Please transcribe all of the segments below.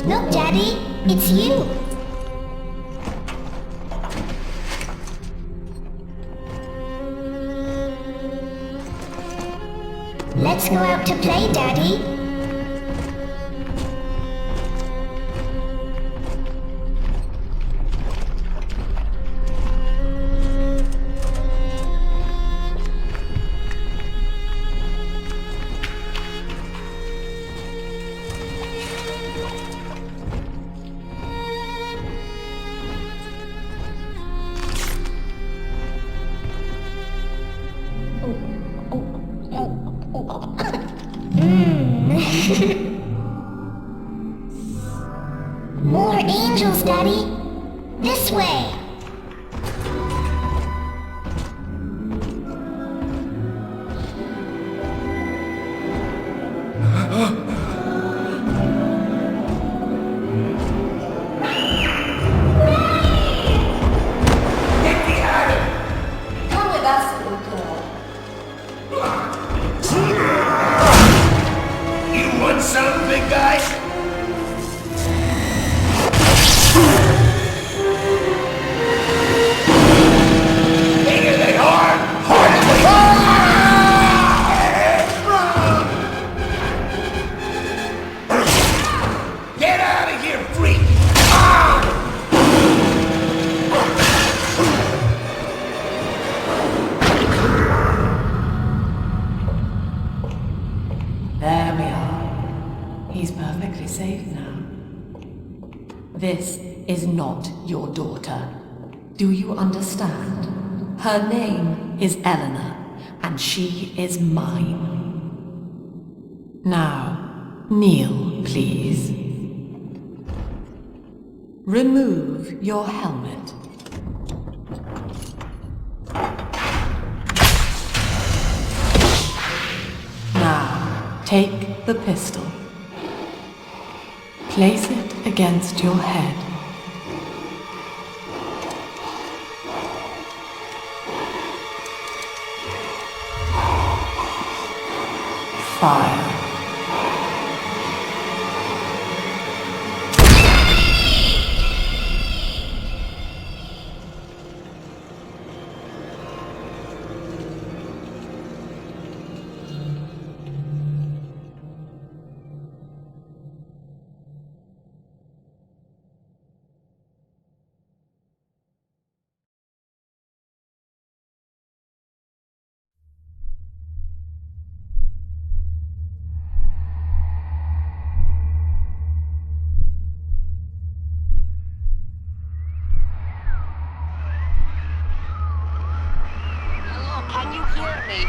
Look, Daddy, it's you. Let's go out to play, Daddy. More angels, Daddy. This way. Come with us, little girl. You want some, big guy? Bigger than hard! Hard as Get out of here, freak! There we are. He's perfectly safe now. This is not your daughter. Do you understand? Her name is Eleanor, and she is mine. Now, kneel, please. Remove your helmet. Now, take the pistol. Place it against your head. Fire. Can you hear me?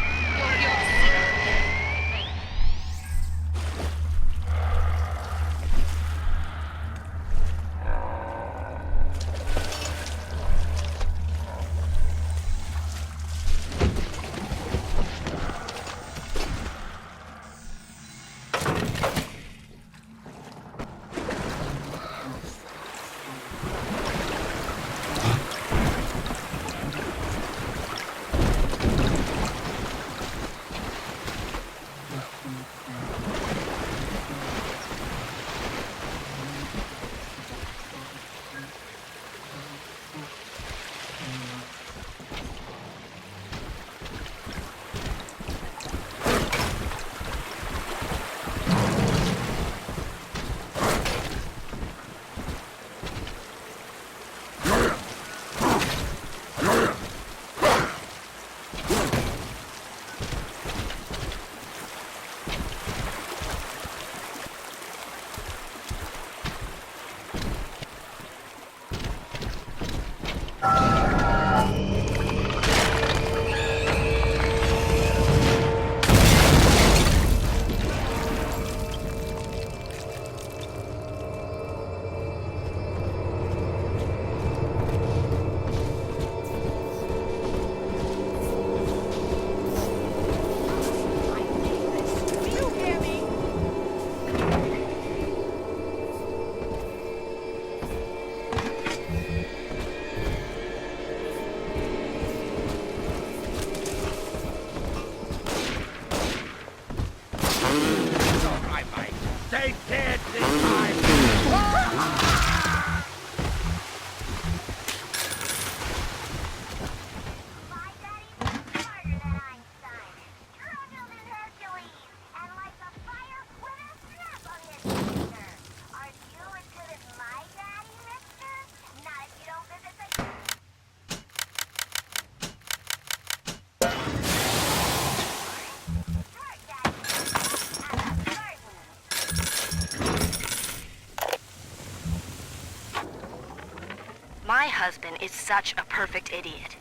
My husband is such a perfect idiot.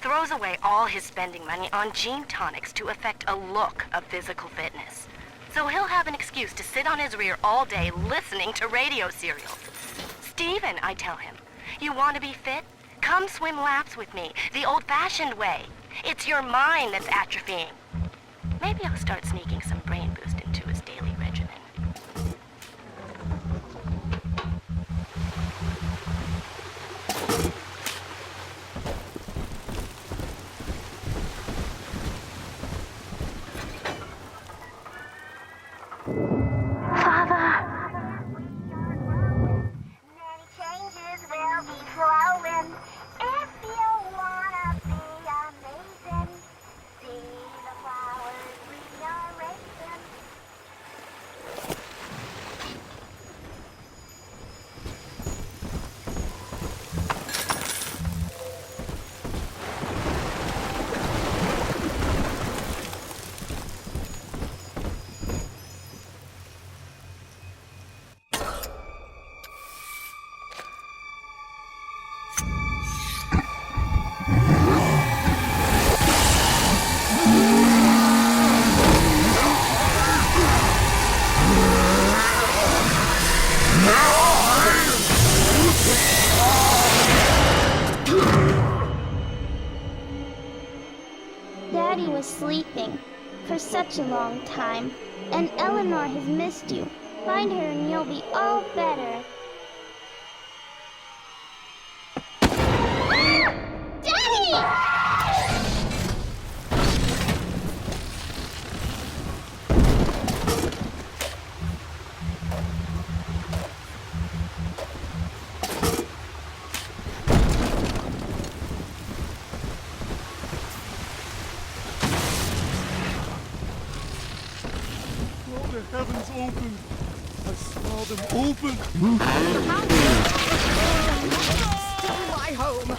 Throws away all his spending money on gene tonics to affect a look of physical fitness. So he'll have an excuse to sit on his rear all day listening to radio serials. Steven, I tell him, you want to be fit? Come swim laps with me, the old-fashioned way. It's your mind that's atrophying. Maybe I'll start sneaking some brain boost into his daily regimen. Many changes will be flowing if you wanna be amazing. See the flowers we are raising. Daddy was sleeping for such a long time, and Eleanor has missed you. Find her and you'll be all better. Daddy! Oh, the heavens open. I saw them open. My home.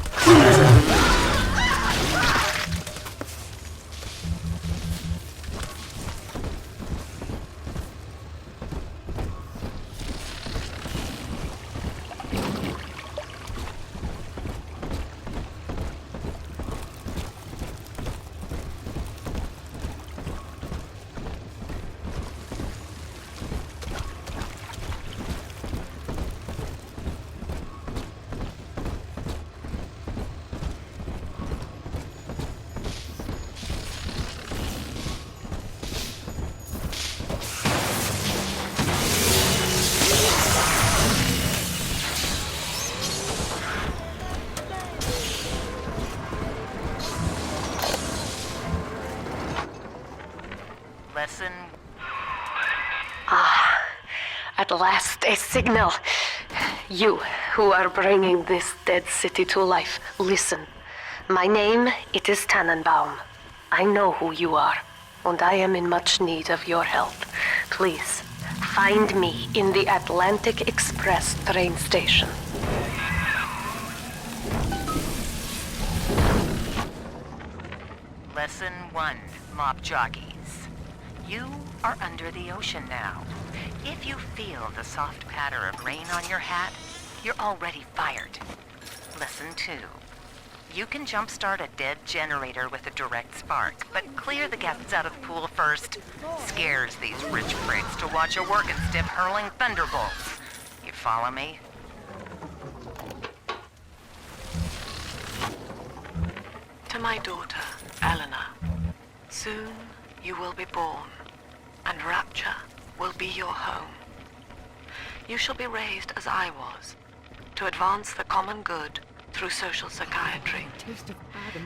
Lesson. Ah, at last a signal. You who are bringing this dead city to life, listen. My name, it is Tannenbaum. I know who you are, and I am in much need of your help. Please, find me in the Atlantic Express train station. Lesson 1, Mop Jockeys. You are under the ocean now. If you feel the soft patter of rain on your hat, you're already fired. Lesson 2. You can jumpstart a dead generator with a direct spark, but clear the gases out of the pool first. Scares these rich pricks to watch a working stiff hurling thunderbolts. You follow me? To my daughter, Eleanor, soon you will be born, and Rapture will be your home. You shall be raised as I was, to advance the common good through social psychiatry.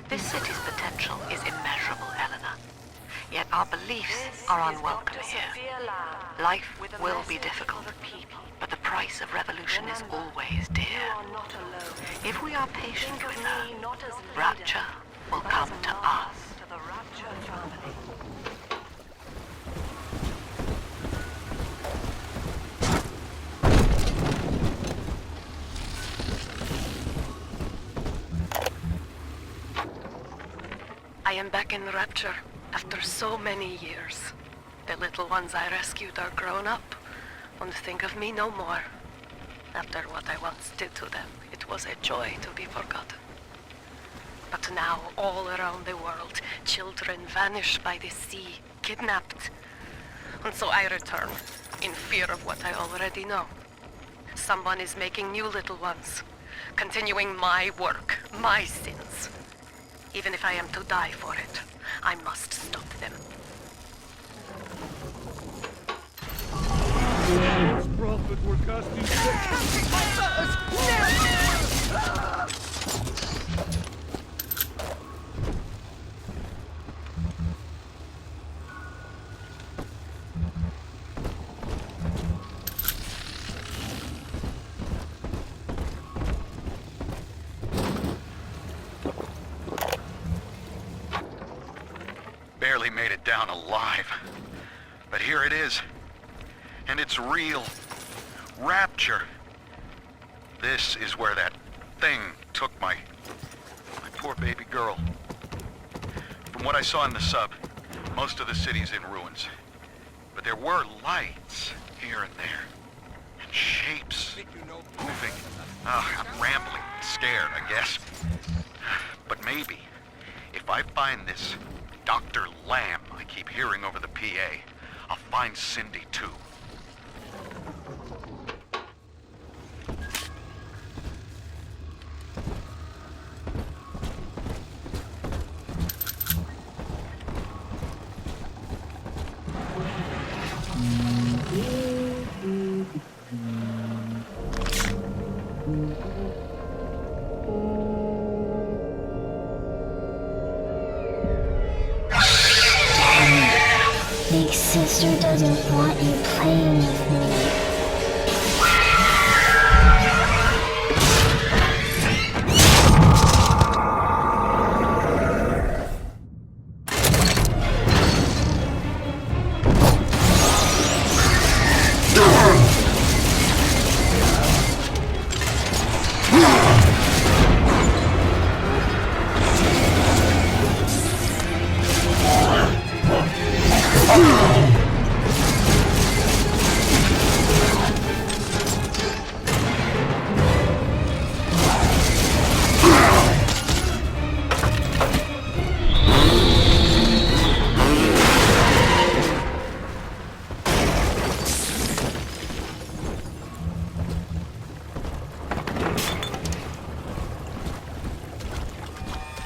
This city's potential is immeasurable, Eleanor. Yet our beliefs are unwelcome here. Life will be difficult, but the price of revolution is always dear. If we are patient with her, Rapture will come to us. I am back in Rapture after so many years. The little ones I rescued are grown up and think of me no more. After what I once did to them, it was a joy to be forgotten. But now, all around the world, children vanish by the sea, kidnapped. And so I return, in fear of what I already know. Someone is making new little ones, continuing my work, my sins. Even if I am to die for it, I must stop them. False prophet were casting Barely made it down alive. But here it is. And it's real. Rapture. This is where that thing took my poor baby girl. From what I saw in the sub, most of the city's in ruins. But there were lights here and there. And shapes moving. I'm rambling, scared, I guess. But maybe, if I find this Dr. Lamb I keep hearing over the PA, I'll find Cindy too. Big sister doesn't want you playing with me.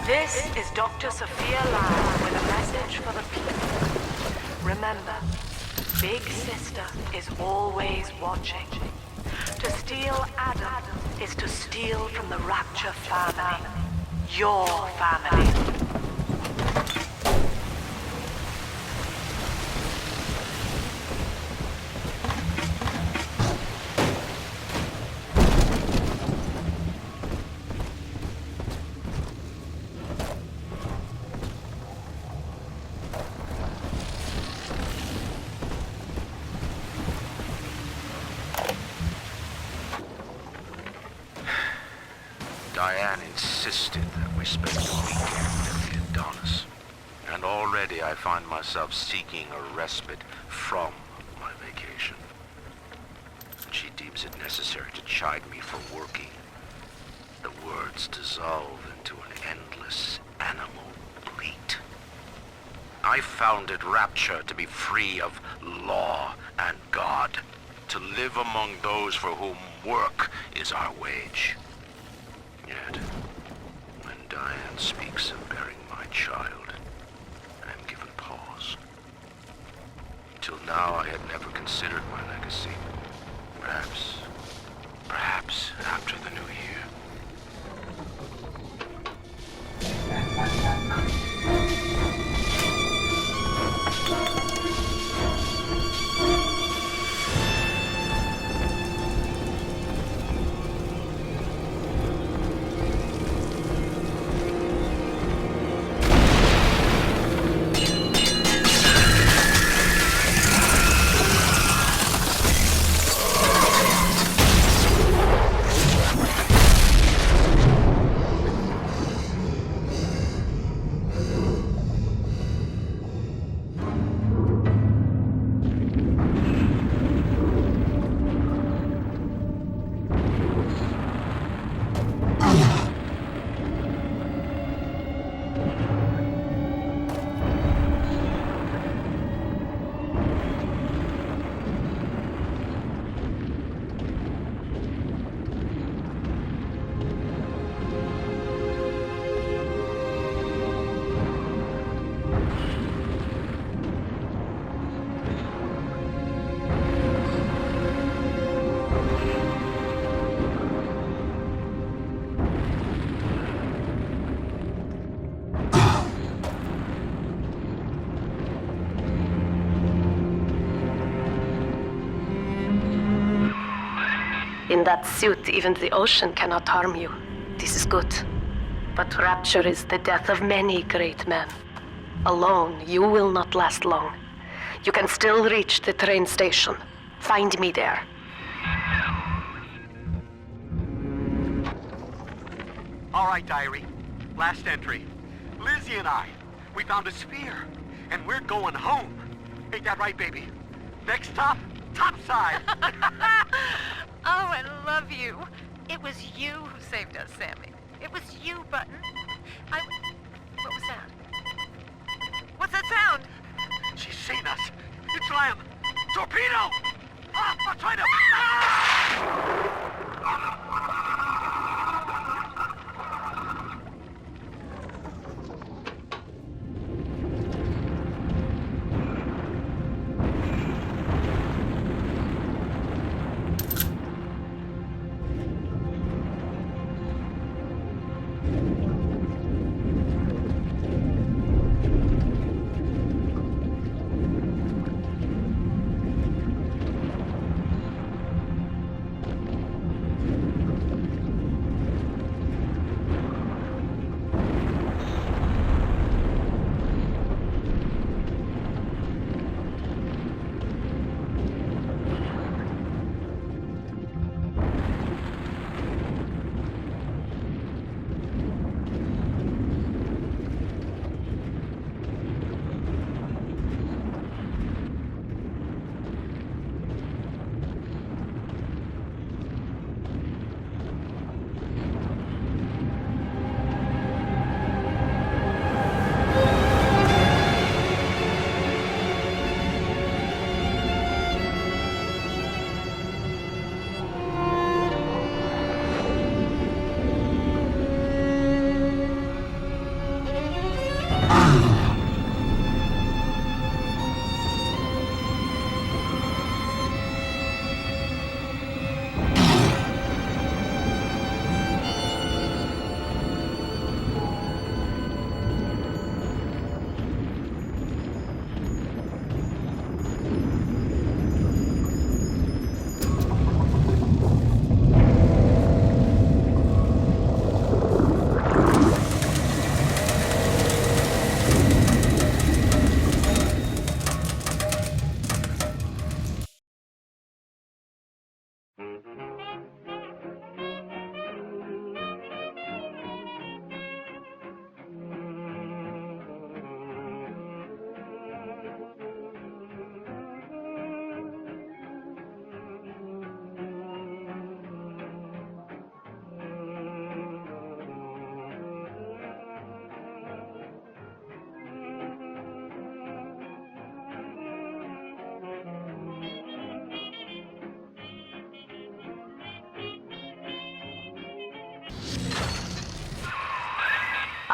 This is Dr. Sophia Lamb with a message for the people. Remember, Big Sister is always watching. To steal Adam is to steal from the Rapture family. Your family. Diane insisted that we spend the weekend at the Adonis. And already I find myself seeking a respite from my vacation. She deems it necessary to chide me for working. The words dissolve into an endless animal bleat. I founded Rapture to be free of law and God, to live among those for whom work is our wage. Yet, when Diane speaks of bearing my child, I am given pause. Till now I had never considered my legacy. Perhaps after the new year. In that suit, even the ocean cannot harm you. This is good. But rapture is the death of many great men. Alone, you will not last long. You can still reach the train station. Find me there. All right, diary. Last entry. Lizzie and I, we found a sphere, and we're going home. Ain't that right, baby? Next stop, topside. Oh, I love you. It was you who saved us, Sammy. It was you, Button. What was that? What's that sound? She's seen us. It's Lamb. Torpedo! Ah, I'm trying to... Ah!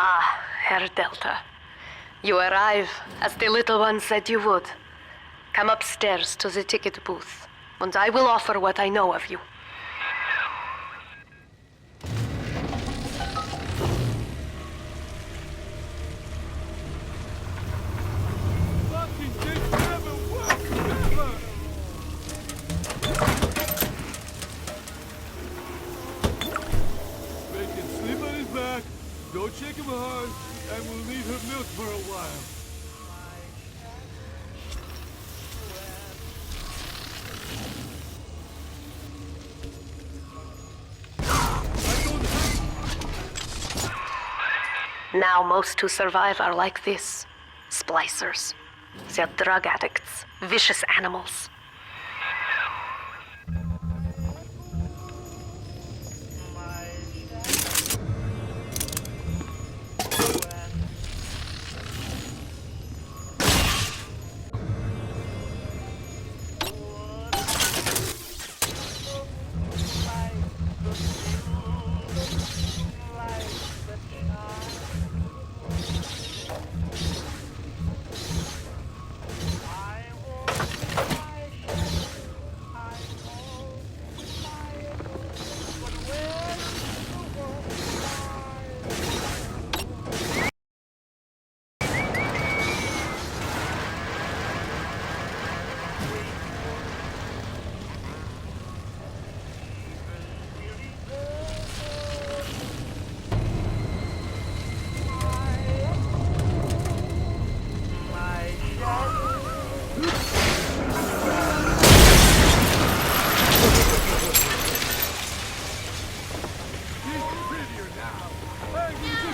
Ah, Herr Delta. You arrive, as the little one said you would. Come upstairs to the ticket booth, and I will offer what I know of you. Fucking thing never works, never! Make him sleep on his back, don't shake him hard, and we'll need her milk for a while. Now most who survive are like this. Splicers. They're drug addicts. Vicious animals.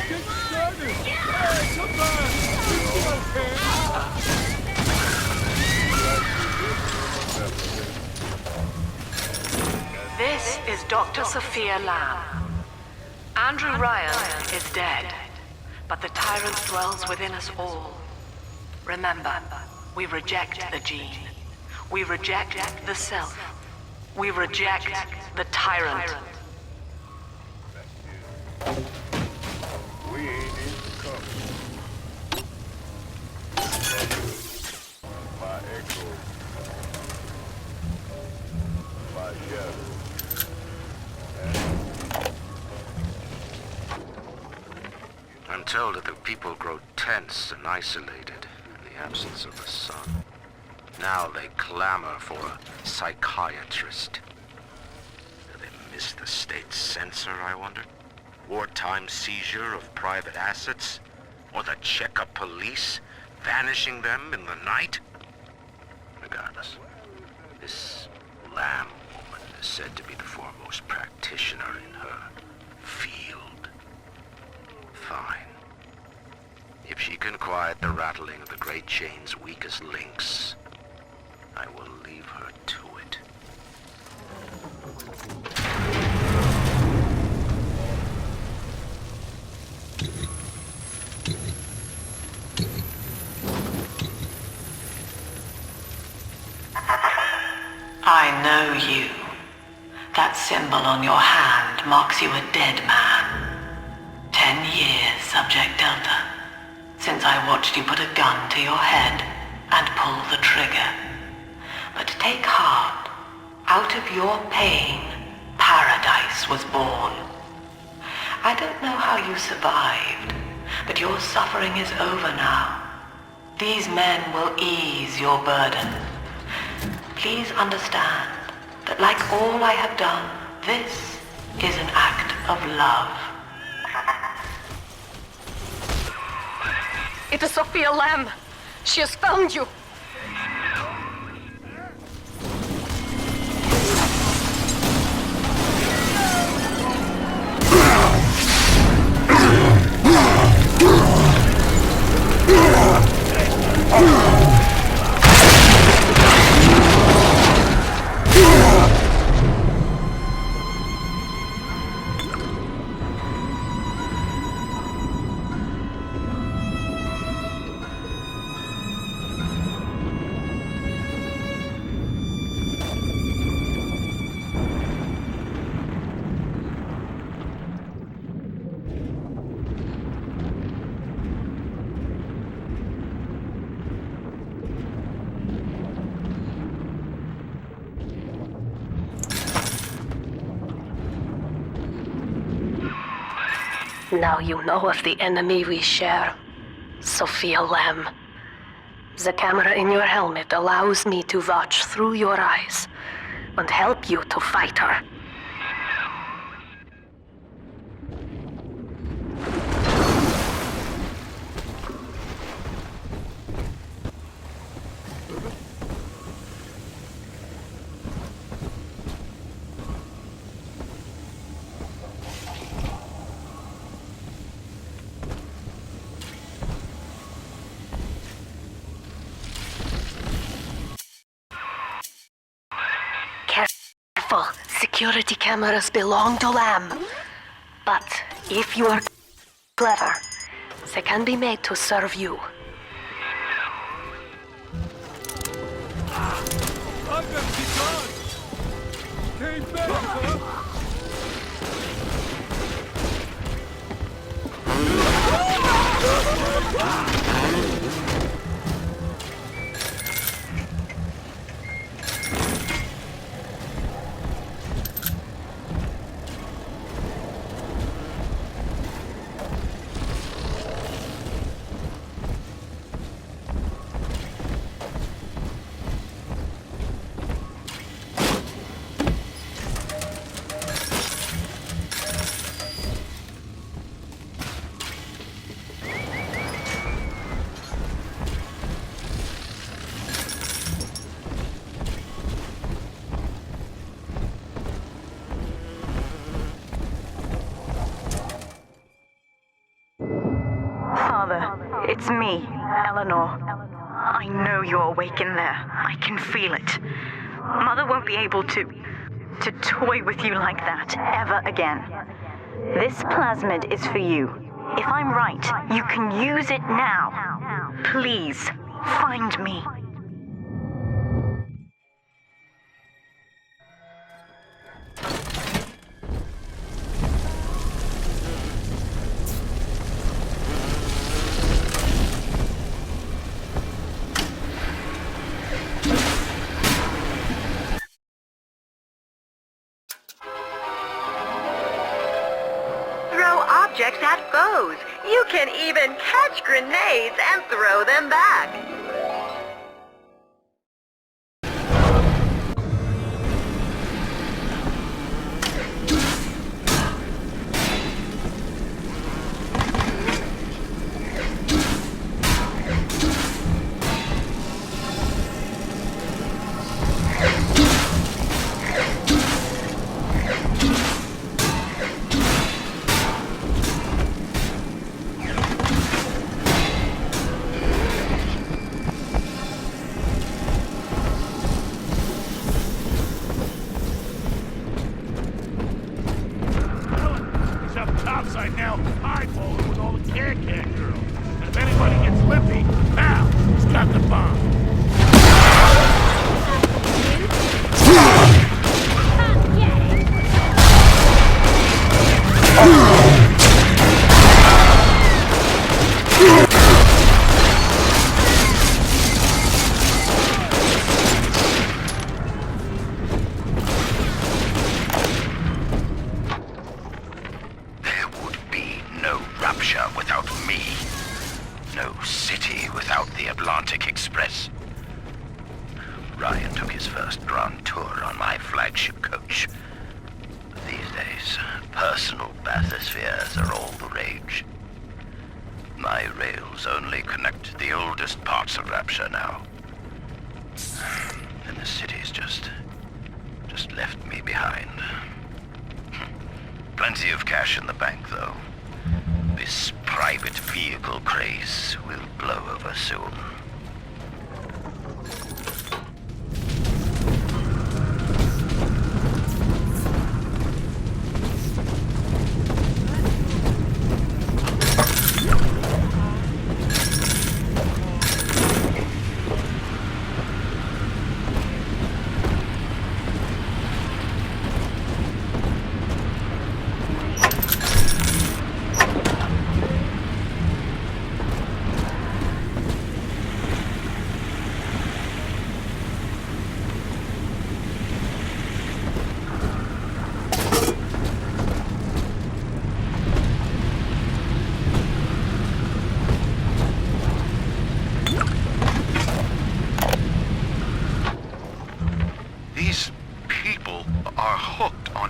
get started. Hey, come back. This is Dr. Sophia Lamb. Andrew Ryan is dead, but the tyrant dwells within us all. Remember, we reject the gene. We reject the self. We reject the tyrant. We ain't in cover. My echo. My shadow. I'm told that the people grow tense and isolated in the absence of the sun. Now they clamor for a psychiatrist. Do they miss the state censor, I wonder? Wartime seizure of private assets? Or the Cheka police vanishing them in the night? Regardless, this Lamb woman is said to be the foremost practitioner in her field. Fine. If she can quiet the rattling of the Great Chain's weakest links, I will leave her to it. I know you. That symbol on your hand marks you a dead man. 10 years, Subject Delta, since I watched you put a gun to your head and pull the trigger. But take heart. Out of your pain, paradise was born. I don't know how you survived, but your suffering is over now. These men will ease your burden. Please understand that like all I have done, this is an act of love. It is Sophia Lamb. She has found you. Now you know of the enemy we share, Sophia Lamb. The camera in your helmet allows me to watch through your eyes and help you to fight her. Careful, security cameras belong to Lamb. But if you are clever, they can be made to serve you. I better be gone. Came back, huh? It's me, Eleanor. I know you're awake in there. I can feel it. Mother won't be able to toy with you like that ever again. This plasmid is for you. If I'm right, you can use it now. Please, find me. Objects at foes. You can even catch grenades and throw them back. Outside now, eyeballing with all the can-can girls. And if anybody gets lippy, now, he's got the bomb. Without me. No city without the Atlantic Express. Ryan took his first grand tour on my flagship coach. These days, personal bathyspheres are all the rage. My rails only connect the oldest parts of Rapture now. And the city's just left me behind. Plenty of cash in the bank, though. This private vehicle craze will blow over soon.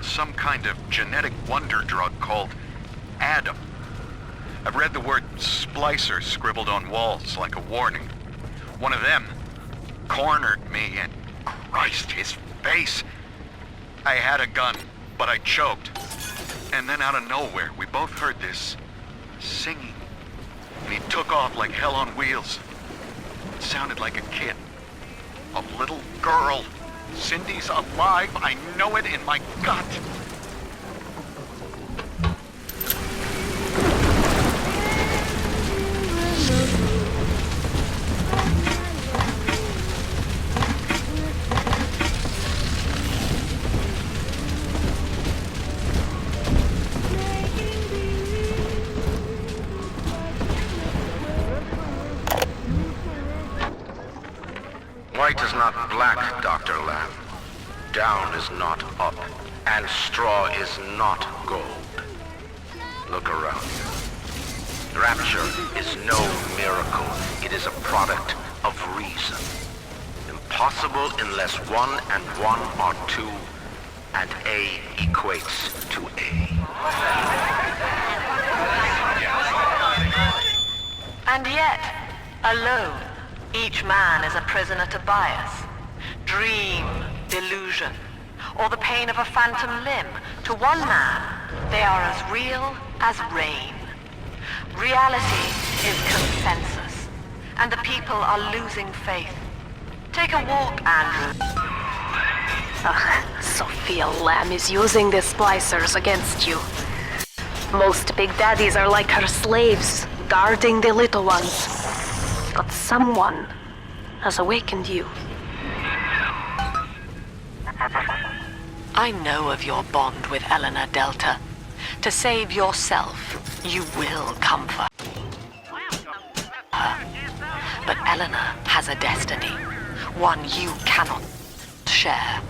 Some kind of genetic wonder drug called Adam. I've read the word splicer scribbled on walls like a warning. One of them cornered me and Christ, his face. I had a gun, but I choked. And then out of nowhere, we both heard this singing. And he took off like hell on wheels. It sounded like a kid. A little girl. Cindy's alive. I know it in my gut. White is not black, Dr. Lamb. Down is not up, and straw is not gold. Look around you. Rapture is no miracle. It is a product of reason. Impossible unless 1 and 1 are 2, and A equates to A. And yet, alone, each man is a prisoner to bias, dream, delusion, or the pain of a phantom limb. To one man, they are as real as rain. Reality is consensus, and the people are losing faith. Take a walk, Andrew. Sophia Lamb is using the splicers against you. Most big daddies are like her slaves, guarding the little ones. But someone has awakened you. I know of your bond with Eleanor Delta. To save yourself, you will come for her. But Eleanor has a destiny, one you cannot share.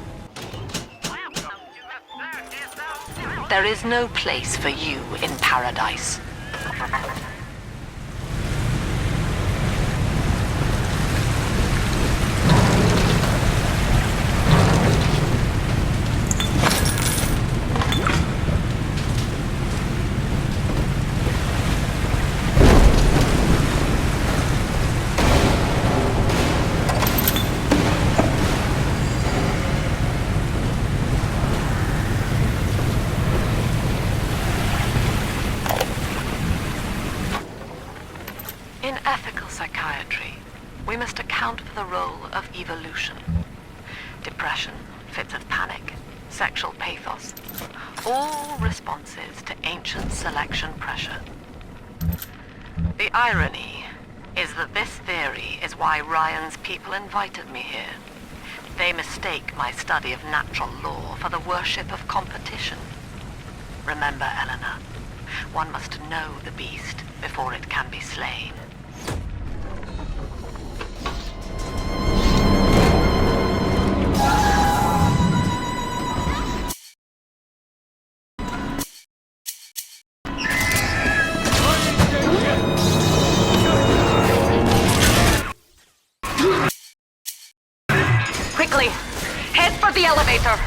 There is no place for you in paradise. In ethical psychiatry, we must account for the role of evolution. Depression, fits of panic, sexual pathos, all responses to ancient selection pressure. The irony is that this theory is why Ryan's people invited me here. They mistake my study of natural law for the worship of competition. Remember, Eleanor, one must know the beast before it can be slain. Quickly, head for the elevator.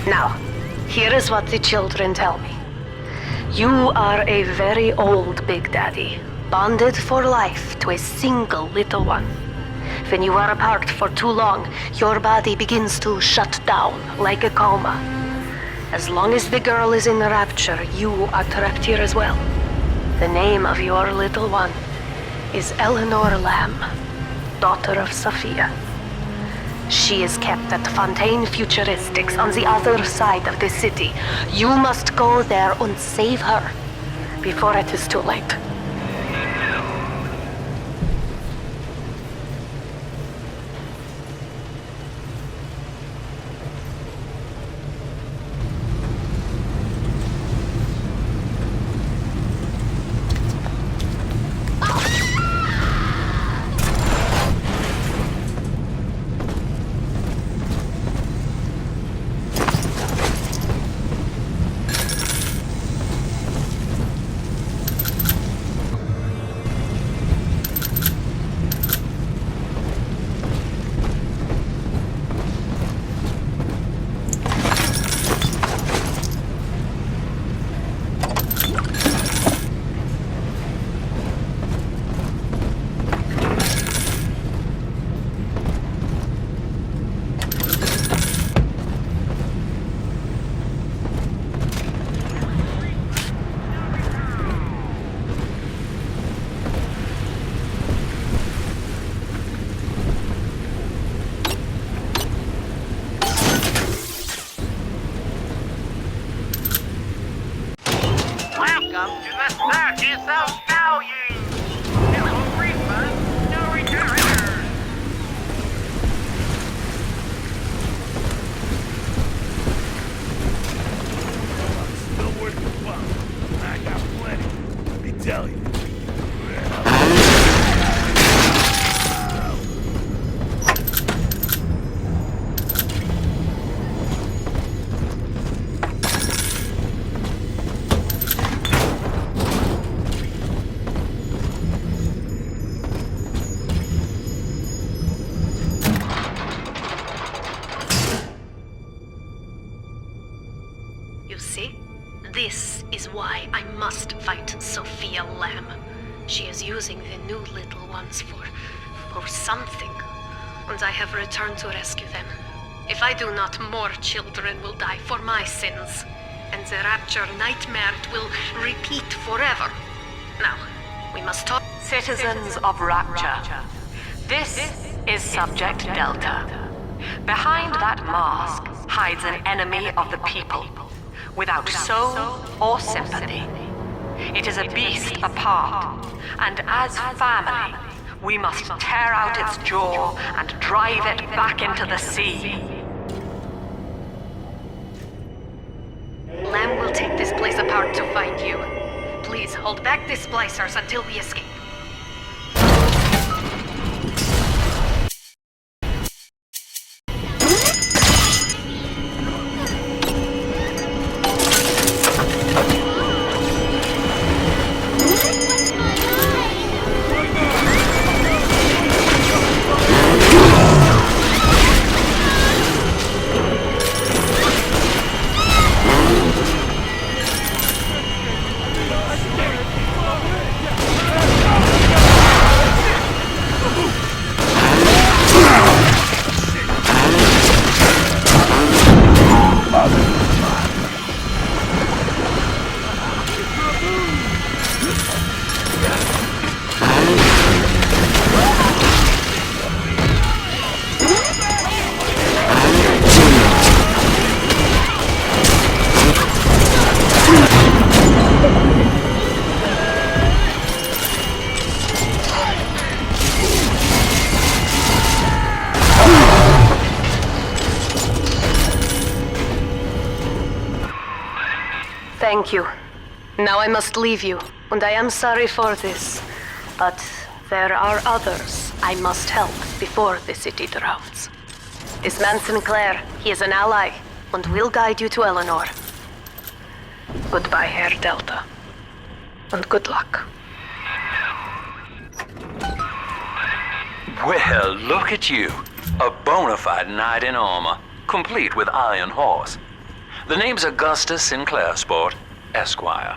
Now, here is what the children tell me. You are a very old Big Daddy, bonded for life to a single little one. When you are apart for too long, your body begins to shut down like a coma. As long as the girl is in rapture, you are trapped here as well. The name of your little one is Eleanor Lamb, daughter of Sophia. She is kept at Fontaine Futuristics on the other side of the city. You must go there and save her before it is too late. Welcome to the Circus of Value! No refund, no return! why I must fight Sophia Lamb. She is using the new little ones for something, and I have returned to rescue them. If I do not, more children will die for my sins, and the Rapture nightmare will repeat forever. Now, we must talk. Citizens of Rapture, this is Subject Delta. Behind that mask hides an enemy of the people, without soul or sympathy. It is a beast apart, and as family, we must tear out its jaw and drive it back into the sea. Lamb will take this place apart to find you. Please hold back the splicers until we escape. Thank you. Now I must leave you, and I am sorry for this. But there are others I must help before the city drowns. This man Sinclair, he is an ally, and will guide you to Eleanor. Goodbye, Herr Delta. And good luck. Well, look at you. A bona fide knight in armor, complete with iron horse. The name's Augustus Sinclair, Sport, Esquire.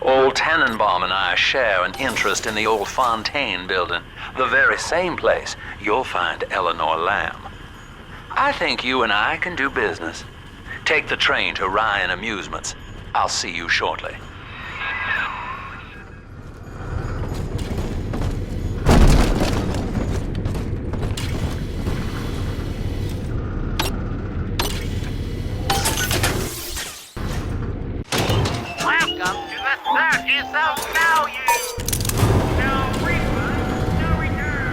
Old Tannenbaum and I share an interest in the old Fontaine building, the very same place you'll find Eleanor Lamb. I think you and I can do business. Take the train to Ryan Amusements. I'll see you shortly. Welcome to the Circus of Value! No refund, no return!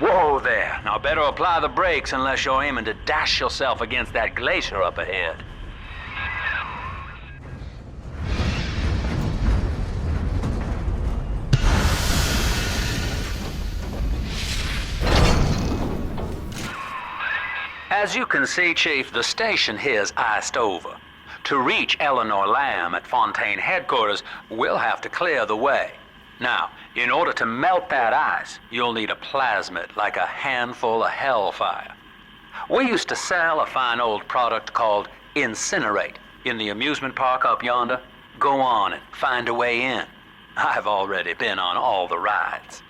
Whoa there. Now better apply the brakes unless you're aiming to dash yourself against that glacier up ahead. As you can see, Chief, the station here's iced over. To reach Eleanor Lamb at Fontaine headquarters, we'll have to clear the way. Now, in order to melt that ice, you'll need a plasmid, like a handful of hellfire. We used to sell a fine old product called Incinerate in the amusement park up yonder. Go on and find a way in. I've already been on all the rides.